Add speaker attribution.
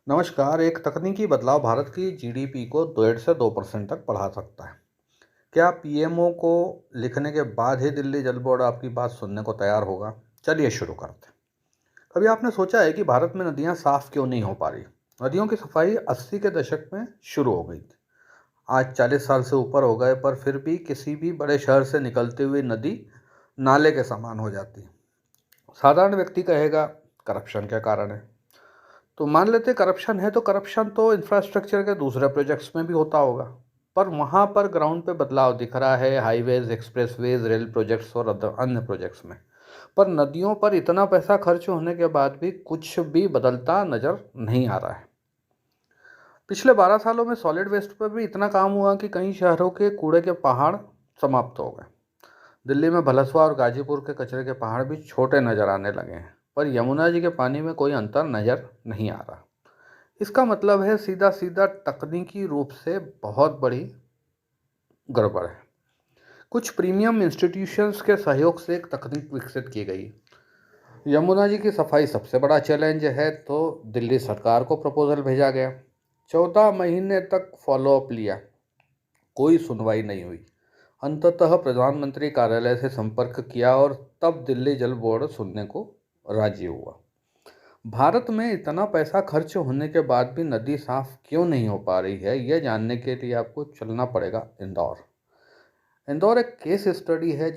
Speaker 1: नमस्कार। एक तकनीकी बदलाव भारत की जीडीपी को 1.5 से 2% तक बढ़ा सकता है। क्या पीएमओ को लिखने के बाद ही दिल्ली जल बोर्ड आपकी बात सुनने को तैयार होगा? चलिए शुरू करते हैं। कभी आपने सोचा है कि भारत में नदियां साफ क्यों नहीं हो पा रही? नदियों की सफाई 80 के दशक में शुरू हो गई थी। आज 40 साल से ऊपर हो गए, पर फिर भी किसी भी बड़े शहर से निकलती हुई नदी नाले के समान हो जाती है। साधारण व्यक्ति कहेगा करप्शन के कारण है। तो मान लेते करप्शन है, तो करप्शन तो इंफ्रास्ट्रक्चर के दूसरे प्रोजेक्ट्स में भी होता होगा। पर वहाँ पर ग्राउंड पे बदलाव दिख रहा है, हाईवेज, एक्सप्रेसवेज, रेल प्रोजेक्ट्स और अन्य प्रोजेक्ट्स में। पर नदियों पर इतना पैसा खर्च होने के बाद भी कुछ भी बदलता नज़र नहीं आ रहा है। पिछले 12 सालों में सॉलिड वेस्ट पर भी इतना काम हुआ कि कई शहरों के कूड़े के पहाड़ समाप्त हो गए। दिल्ली में भलसवा और गाजीपुर के कचरे के पहाड़ भी छोटे नज़र आने लगे हैं, पर यमुना जी के पानी में कोई अंतर नज़र नहीं आ रहा। इसका मतलब है सीधा सीधा तकनीकी रूप से बहुत बड़ी गड़बड़ है। कुछ प्रीमियम इंस्टीट्यूशंस के सहयोग से एक तकनीक विकसित की गई। यमुना जी की सफाई सबसे बड़ा चैलेंज है, तो दिल्ली सरकार को प्रपोजल भेजा गया। 14 महीने तक फॉलोअप लिया, कोई सुनवाई नहीं हुई। अंततः प्रधानमंत्री कार्यालय से संपर्क किया और तब दिल्ली जल बोर्ड सुनने को राजी हुआ। भारत में इतना पैसा खर्च होने के बाद भी नदी साफ क्यों नहीं हो पा रही है, यह जानने के लिए आपको चलना पड़ेगा इंदौर। इंदौर एक केस स्टडी है